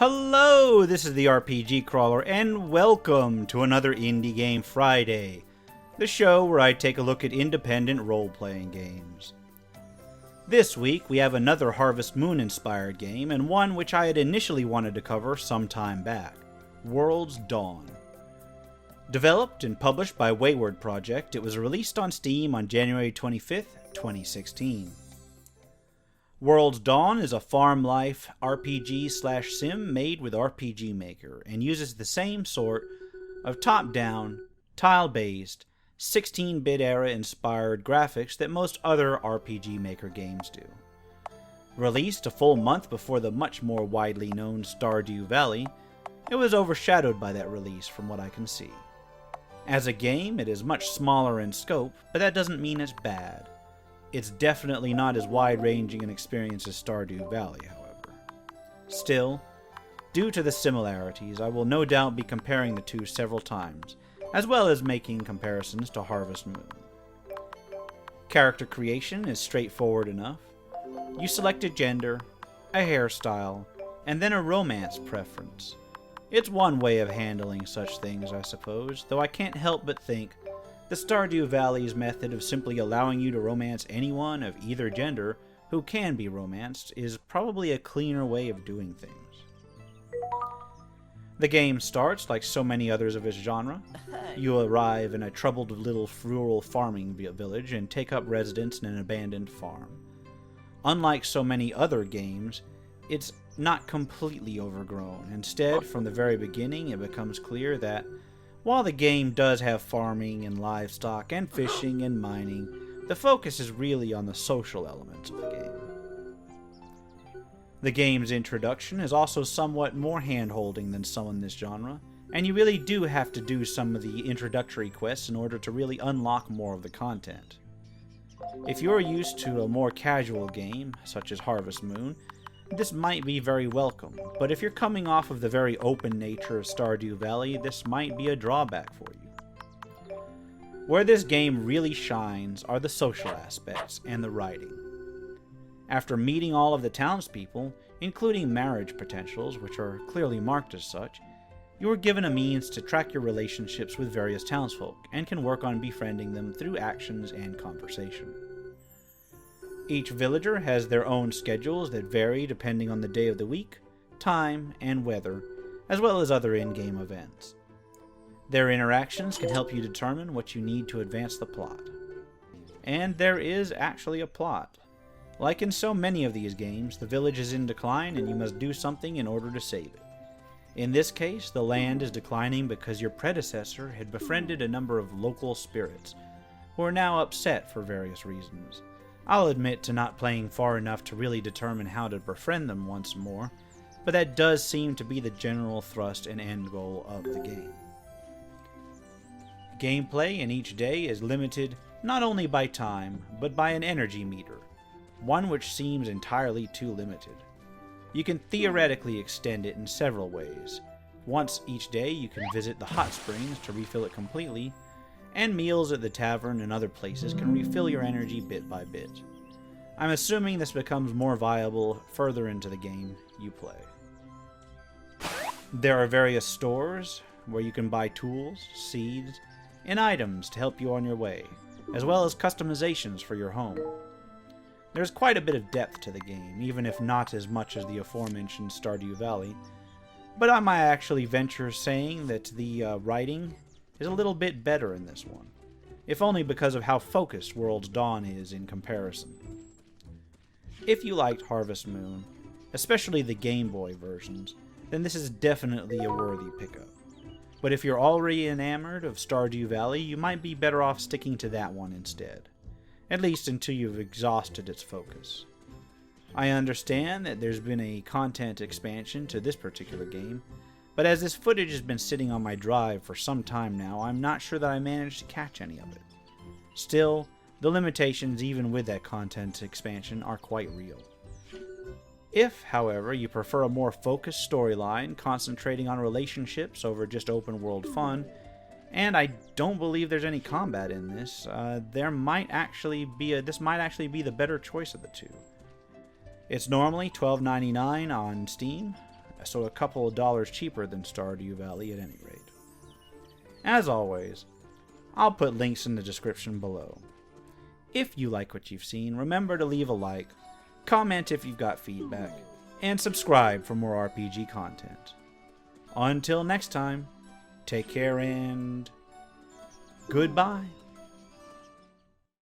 Hello, this is the RPG Crawler, and welcome to another Indie Game Friday, the show where I take a look at independent role-playing games. This week, we have another Harvest Moon-inspired game, and one which I had initially wanted to cover some time back, World's Dawn. Developed and published by Wayward Project, it was released on Steam on January 25th, 2016. World's Dawn is a farm life RPG/sim made with RPG Maker and uses the same sort of top-down, tile-based, 16-bit era-inspired graphics that most other RPG Maker games do. Released a full month before the much more widely known Stardew Valley, it was overshadowed by that release from what I can see. As a game, it is much smaller in scope, but that doesn't mean it's bad. It's definitely not as wide-ranging an experience as Stardew Valley, however. Still, due to the similarities, I will no doubt be comparing the two several times, as well as making comparisons to Harvest Moon. Character creation is straightforward enough. You select a gender, a hairstyle, and then a romance preference. It's one way of handling such things, I suppose, though I can't help but think the Stardew Valley's method of simply allowing you to romance anyone of either gender who can be romanced is probably a cleaner way of doing things. The game starts like so many others of its genre. You arrive in a troubled little rural farming village and take up residence in an abandoned farm. Unlike so many other games, it's not completely overgrown. Instead, from the very beginning, it becomes clear that while the game does have farming and livestock and fishing and mining, the focus is really on the social elements of the game. The game's introduction is also somewhat more hand-holding than some in this genre, and you really do have to do some of the introductory quests in order to really unlock more of the content. If you're used to a more casual game, such as Harvest Moon, this might be very welcome, but if you're coming off of the very open nature of Stardew Valley, this might be a drawback for you. Where this game really shines are the social aspects and the writing. After meeting all of the townspeople, including marriage potentials, which are clearly marked as such, you are given a means to track your relationships with various townsfolk, and can work on befriending them through actions and conversation. Each villager has their own schedules that vary depending on the day of the week, time, and weather, as well as other in-game events. Their interactions can help you determine what you need to advance the plot. And there is actually a plot. Like in so many of these games, the village is in decline and you must do something in order to save it. In this case, the land is declining because your predecessor had befriended a number of local spirits, who are now upset for various reasons. I'll admit to not playing far enough to really determine how to befriend them once more, but that does seem to be the general thrust and end goal of the game. Gameplay in each day is limited not only by time, but by an energy meter, one which seems entirely too limited. You can theoretically extend it in several ways. Once each day you can visit the hot springs to refill it completely, and meals at the tavern and other places can refill your energy bit by bit. I'm assuming this becomes more viable further into the game you play. There are various stores where you can buy tools, seeds, and items to help you on your way, as well as customizations for your home. There's quite a bit of depth to the game, even if not as much as the aforementioned Stardew Valley, but I might actually venture saying that the writing is a little bit better in this one, if only because of how focused World's Dawn is in comparison. If you liked Harvest Moon, especially the Game Boy versions, then this is definitely a worthy pickup. But if you're already enamored of Stardew Valley, you might be better off sticking to that one instead, at least until you've exhausted its focus. I understand that there's been a content expansion to this particular game, but as this footage has been sitting on my drive for some time now, I'm not sure that I managed to catch any of it. Still, the limitations even with that content expansion are quite real. If, however, you prefer a more focused storyline concentrating on relationships over just open world fun, and I don't believe there's any combat in this, this might actually be the better choice of the two. It's normally $12.99 on Steam, so a couple of dollars cheaper than Stardew Valley at any rate. As always, I'll put links in the description below. If you like what you've seen, remember to leave a like, comment if you've got feedback, and subscribe for more RPG content. Until next time, take care and goodbye.